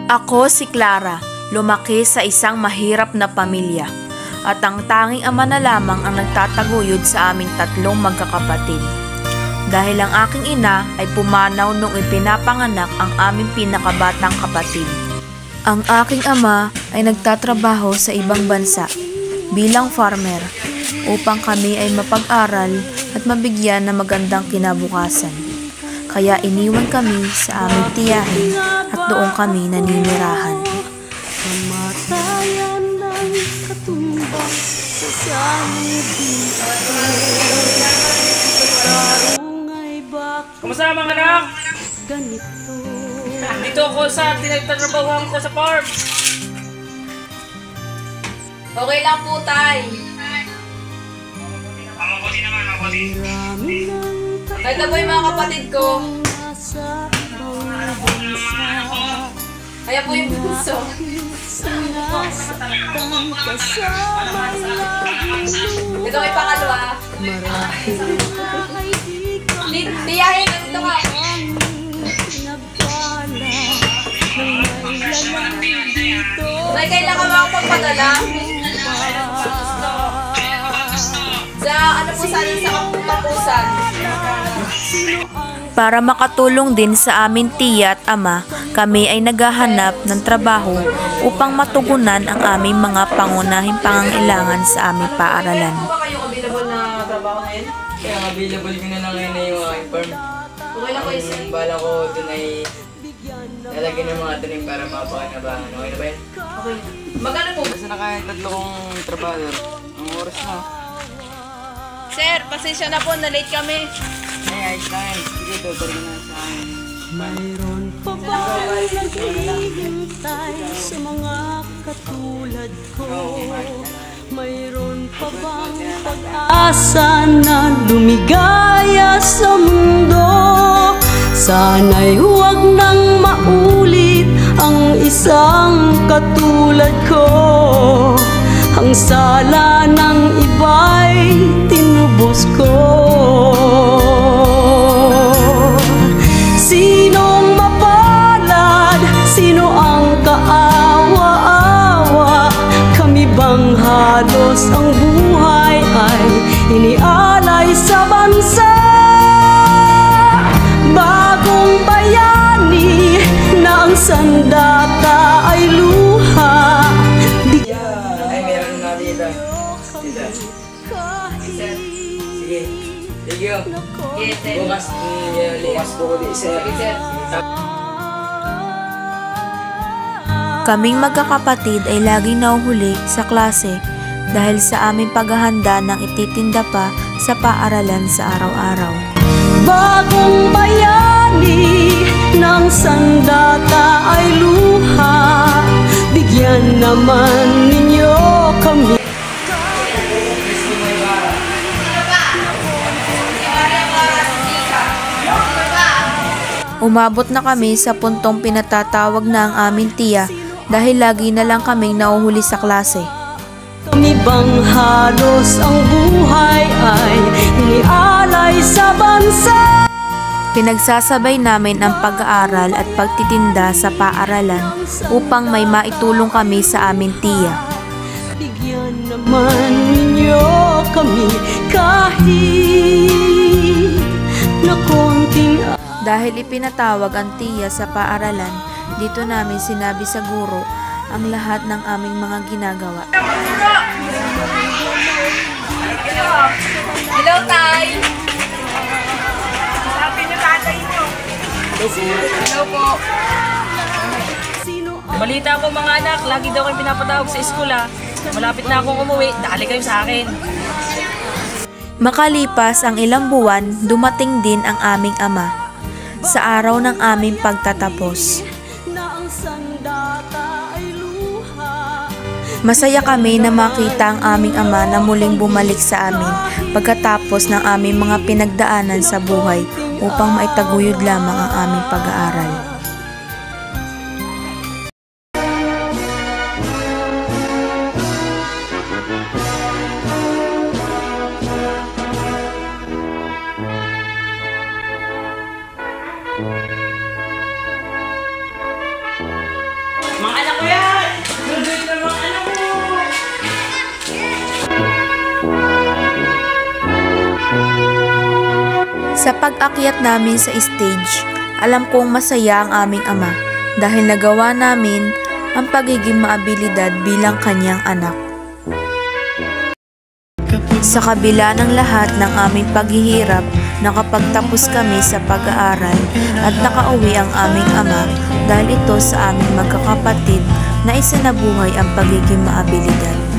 Ako si Clara, lumaki sa isang mahirap na pamilya at ang tanging ama na lamang ang nagtataguyod sa aming tatlong magkakapatid. Dahil ang aking ina ay pumanaw nung ipinapanganak ang aming pinakabatang kapatid. Ang aking ama ay nagtatrabaho sa ibang bansa bilang farmer upang kami ay mapag-aral at mabigyan ng magandang kinabukasan. Kaya iniwan kami sa aming tiyahin at doon kami naninirahan. Kamatayan ng katumbas sa sanibin. Karungay bakit Kumusta mga anak? ganito? Dito ako sa tinagtatrabahuhan ko sa farm. Okay lang po, tay. Marami ng Kahit na po yung mga kapatid ko. nasa ibang bansa. Kaya po yung bunso. Sinasaktan kasama'y laging Ito may pangalawa. marahil ay di kami Tiyahin, ito ka. nagpala ng may lalang dito. Tay, kailan ka makapagpadala? Sa ano po sana sa kapusan? Para makatulong din sa amin tiya at ama, kami ay naghahanap ng trabaho upang matugunan ang aming mga pangunahing pangangailangan sa aming paaralan. Ano ba kayong available na trabaho ngayon? Kaya available ko na lang ngayon na yung aking farm. Okay lang po isa. Ang bala ko dun ay lalagyan ng mga tanim para mapakanabangan. Okay na ba yun? Okay. Magkano po? Basta na kaya tatlo kong trabador. Ang oras na. Sir, pasensya na po, na-late kami. Ay, ayos lang yan. Sige, tutor ko na sa akin. Mayroon pa bang naghihintay sa mga katulad ko? Mayroon pa bang pag-asa na lumigaya sa mundo? Sana'y huwag nang maulit ang isang katulad ko. Ang sala ng iba'y tinubos ko. Sinong mapalad? Sino ang kaawa-awa? Kami bang halos ang buhay ay inialay sa bansa? Bagong bayani na ang sandata ay luha. Ay, meron na dito. Dito. Sige. Thank you. Bukas ko ulit sir. Kaming magkakapatid ay laging nahuhuli sa klase dahil sa aming paghahanda ng ititinda pa sa paaralan sa araw-araw. Bagong bayani ng sandata ay luha. Bigyan naman ninyo kami. Umabot na kami sa puntong pinatatawag na ang aming tiya dahil lagi na lang kaming nauhuli sa klase. Kami bang halos ang buhay ay inialay sa bansa? Pinagsasabay namin ang pag-aaral at pagtitinda sa paaralan upang may maitulong kami sa aming tiya. Bigyan naman ninyo kami kahit na konting Dahil ipinatawag ang tiya sa paaralan, dito namin sinabi sa guro ang lahat ng aming mga ginagawa. Hello, Tay! Sabi niyo tatay niyo. Hello po. Balita po mga anak, lagi daw kayong pinapatawag sa eskwela. Malapit na akong umuwi, dali kayo sa akin. Makalipas ang ilang buwan, dumating din ang aming ama sa araw ng aming pagtatapos. na ang sandata ay luha. Masaya kami na makita ang aming ama na muling bumalik sa amin pagkatapos ng aming mga pinagdaanan sa buhay upang maitaguyod lamang ang aming pag-aaral. anak ko yan! Graduate na mga anak ko! Sa pag-akyat namin sa stage, alam kong masaya ang aming ama dahil nagawa namin ang pagiging maabilidad bilang kanyang anak. Sa kabila ng lahat ng aming paghihirap, nakapagtapos kami sa pag-aaral at nakauwi ang aming ama dahil ito sa aming magkakapatid na isinabuhay ang pagiging maabilidad.